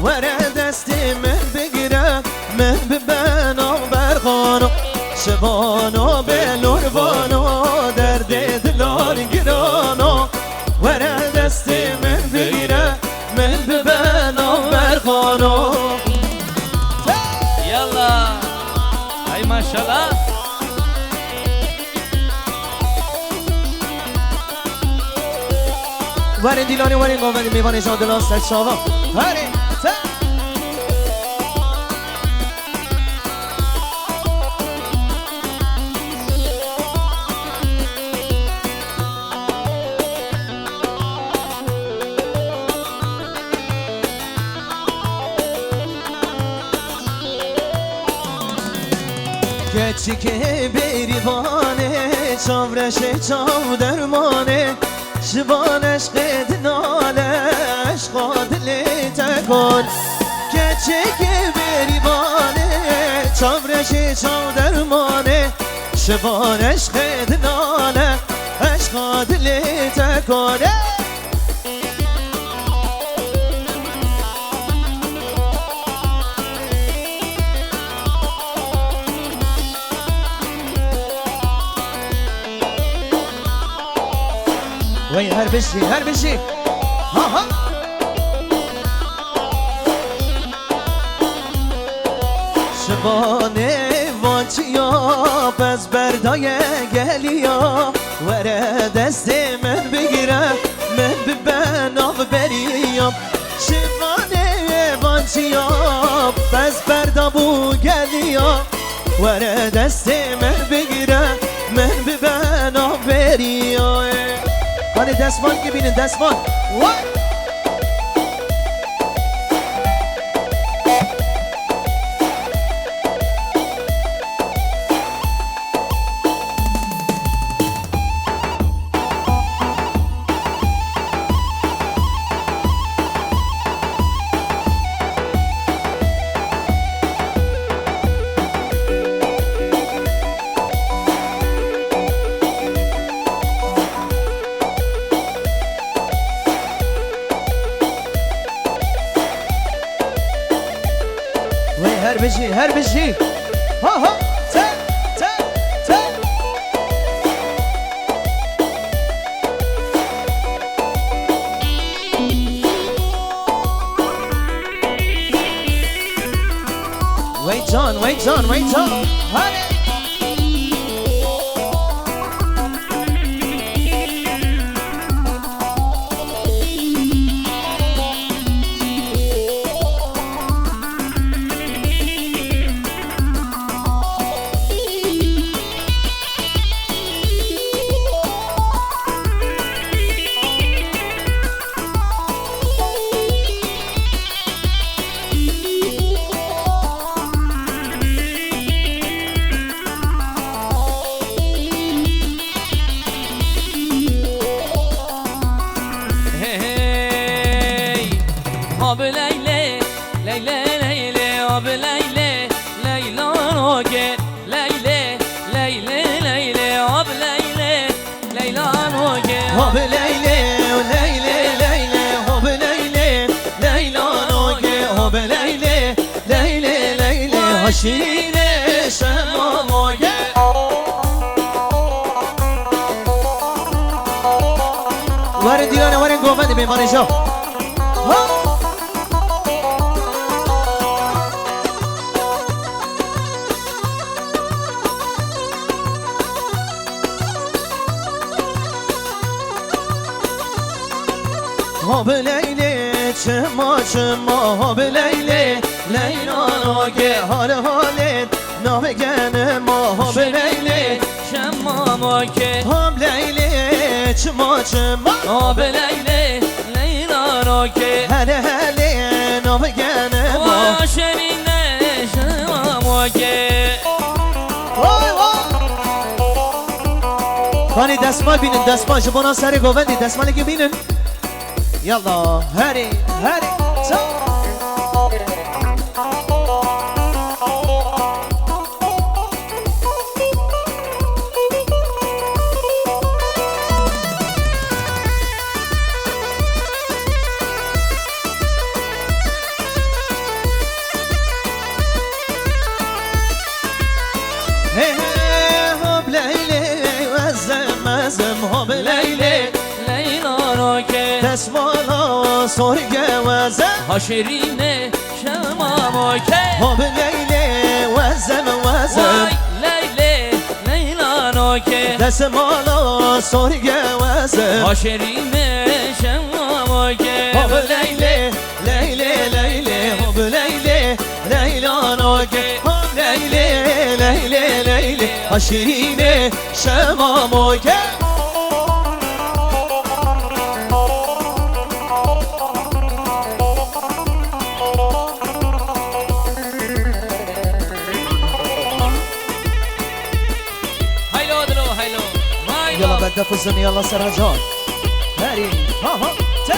وره دستی من بگیره من ببنا برخانو شبانو به لوروانو درد دلان گرانو وره دستی من بگیره من ببنا برخانو يلا هاي ما شاء الله ورین دیلانی ورین گاوندی میوان جان دلاس سر شاوا ورین گچی که بریوانه چاورش چاو درمانه شبان عشق دناله عشق دلی تکن گچی که بریوانه چاورش چاو درمانه شبان عشق دناله عشق دلی تکن وای هر بشی ها ها شبانه وانچیا پس بردای گلیا وره دست من بگیره من ببنام بریم شبانه وانچیا پس بردا بو گلیا وره دست من بگیره من ببنام بریم hani دستمال که بینن دستمال هر بشی ها ها تا wait on هره شیرین شما مایه وارن دیرانه وارن گوفندی میوانه شا ها به لیلی چما ها به لیلی لیلا ناگه حالت نامگن ما ها به لیلی شما ما که هم لیلی چما ها به لیلی لیلا را که هله نامگن ما شرینه شما ما که خانی دستمال بینن دستمال شبانا سر گووندی دستمالی که بینن یالا هری تا سرگه وزه ها شیرینه شمامو که ها لیلی وزم وزم وای لیلی لیلانو که دست مالا سرگه وزم ها شیرینه شمامو که ها لیلی لیلی لیلی ها لیلی لیلانو که ها لیلی لیلی لیلی ها شیرینه شمامو که يلا بدنا فزن يلا سراجان هاري ها ها تا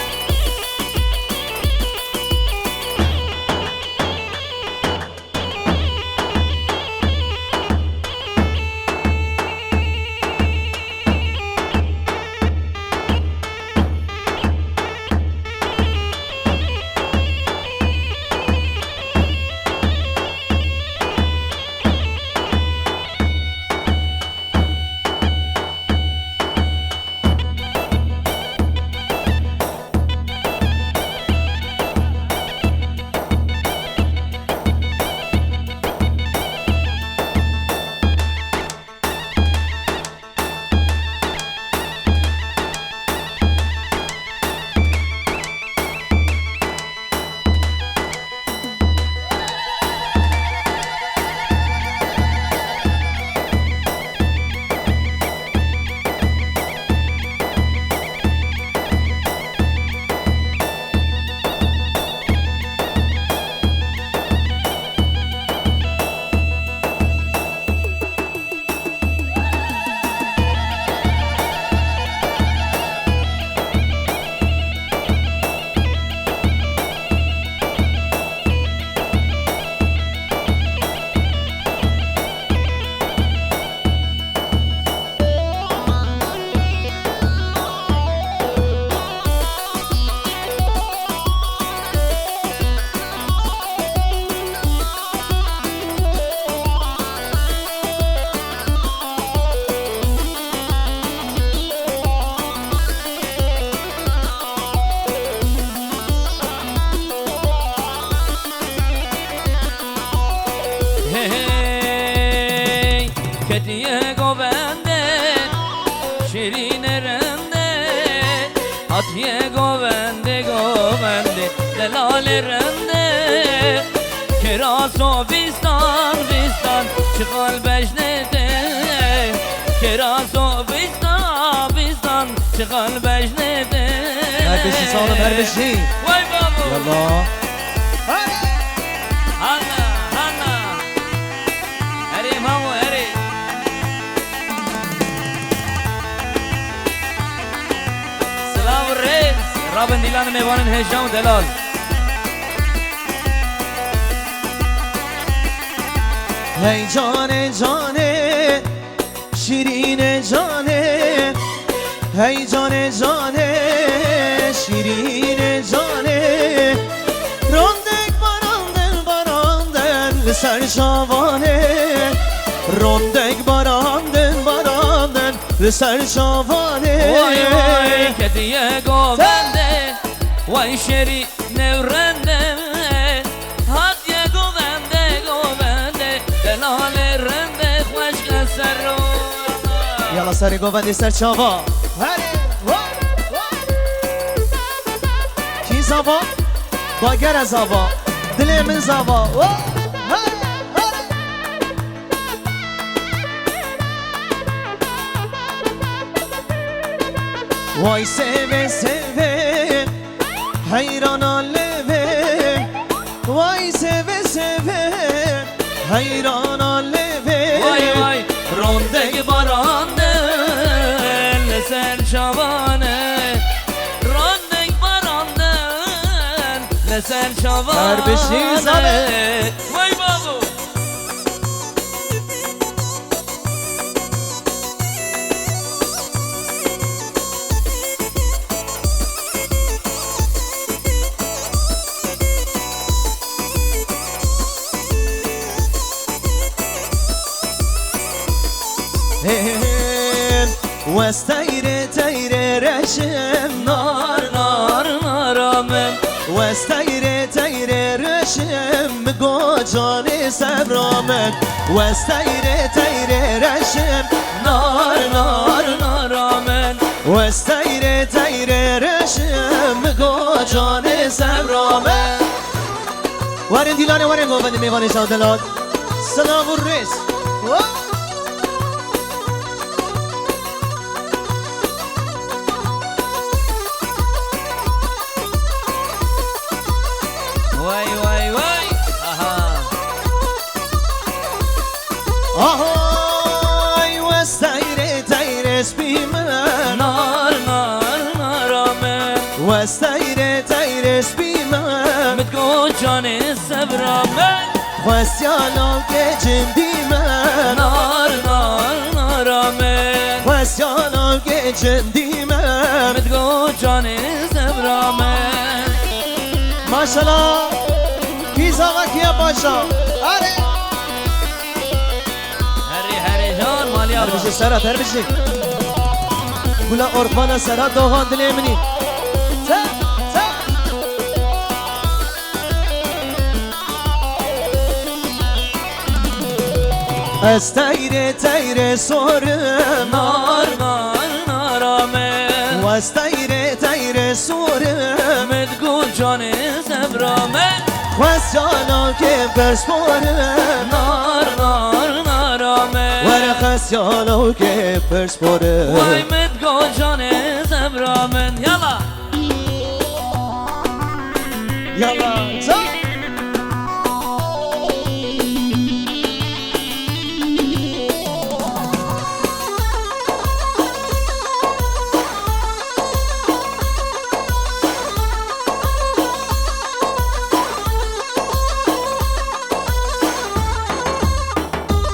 کتیه گوونده شیرین رنده آتیه گوونده گوونده دلال رنده کراس و بیستان بیستان چقال بجنده کراس و بیستان بیستان چقال بجنده هر بشی سالم هر بشی وای بابو يلا هلا هلا هري مامو هري سلام الرئيس رابن ديلان ميوان هشام دلال هی جان جانه شیرین جانه هی جان جانه شیرین جانه راندک باراندن لسر شاوانه راندک باراندن لسر شاوانه وای وای کتیه گوونده وای شری نورنده هاتیه گوونده گوونده دلال رنده خوش کسر رو يلا سري گووندی سر چاوا کی زاوا باگر زاوا دل من زاوا وای سوه سوه حیرانا لوه وای سوه سوه حیرانا لوه وای وای رونده بارانده لسر شبانه رونده بارانده لسر شبانه هر بشی زنه وای بابو وستير تير رشم نار نار نار من واستيري تيري رشم قو جاني سبرامن واستيري تيري رشم نار نار نارامن واستيري تيري رشم قو جاني سبرامن وارن دیلانه وارن گوبند میغانی شادلات سلام و ریس وای وای وای آها آهای واستيري تيري سبيمن نار نار نارامن واستيري تيري سبيمن متقول جاني سبرامن خوستيانو که جندی من نار نار نارامن خوستیانو که جندی من متقول جاني سبرامن ماشالله کیزا و کیا باشا آره هری هری جان مالی هر آبا بشه سرات هر بشه کلا ارفانا سرات دوغان دلی منی تا تا از تیره تیره سورم نار نار نارامن و از تیره تیره سورم متقول جاني سبرامن خوستیانو که پرسپورم نار نار نارامن ور خوستیانو که پرسپورم وای متقول جاني سبرامن يلا یالا تا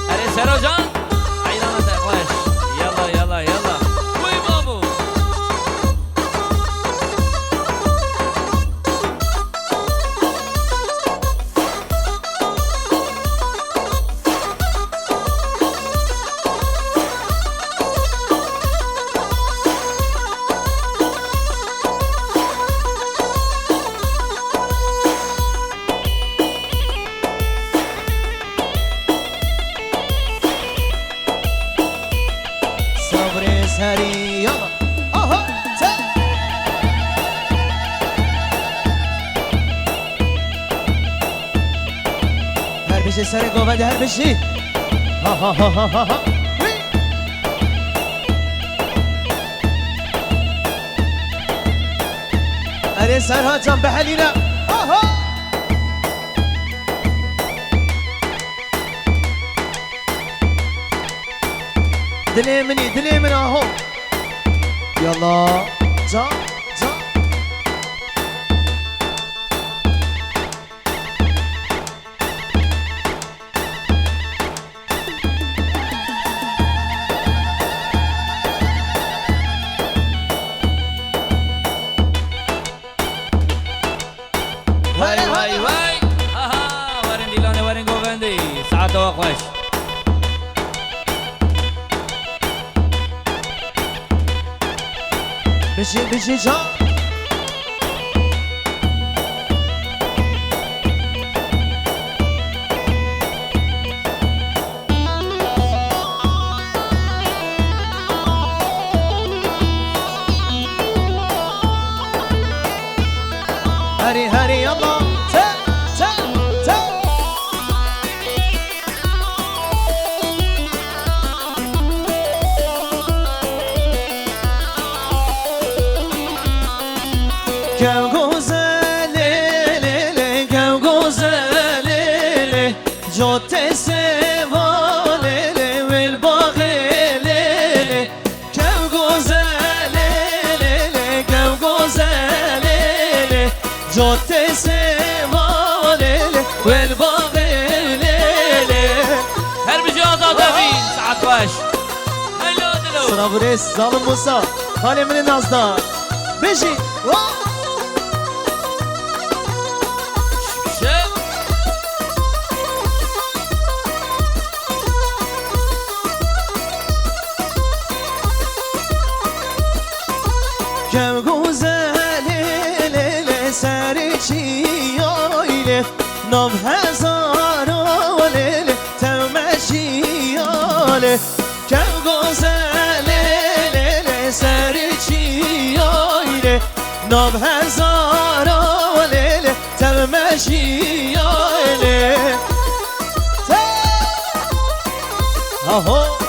هری سرو جان عينانة اخوش يلا يلا يلا وي بابو صبر سری یالا آها تا هر بشه سر گوبند هر بشی ها ها ها ها ها ها وی. اره سرها جان به حلینا آها دلی منی آهو یالا جا جا واي واي واي اها وارن ديلانه وارن گوبندی ساعت و خوش بشی جا هری هری یالا تا تا تا كم غزاله كم غزاله جوت سواله والباغله كم غزاله كم غزاله جوت سواله والباغله هر بجي آزاد بين ساعت وش هلو دلو سلام رئيس ظالم موسى خالي من الناصدار بيجي شب كم غزاله ساري نام هزارا لیلی تمشیاله که گذله لیلی سرچیاله نام هزارا لیلی تمشیاله آهو